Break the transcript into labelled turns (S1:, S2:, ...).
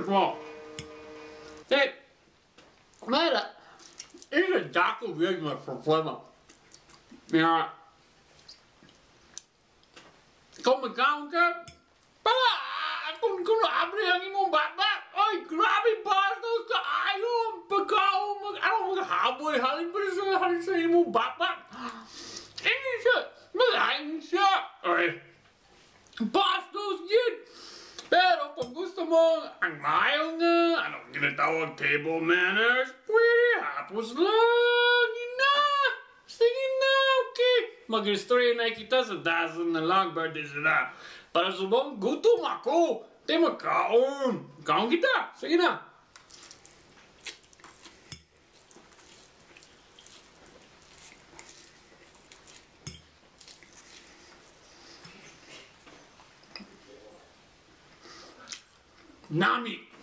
S1: mo. Mera, είναι τάκο βγαίνει problema. Ja. Kom ik aan, Kom abri ang imong bata. Ay, grabe bastos ka ayon. Pagkao maghaboy halin pa sa imong bata. Hindi siya. Malaking siya. Ay, bastos yun. Pero kung gusto mo ang mayo nga, anong ginatawag table manners, pwede hapos lang. Sige na, okay. Mag-story na kita sa dasan na lang, birthday sila. Para subong, gutom ako. Di magkaon. Kaon kita. Sige na. Nami.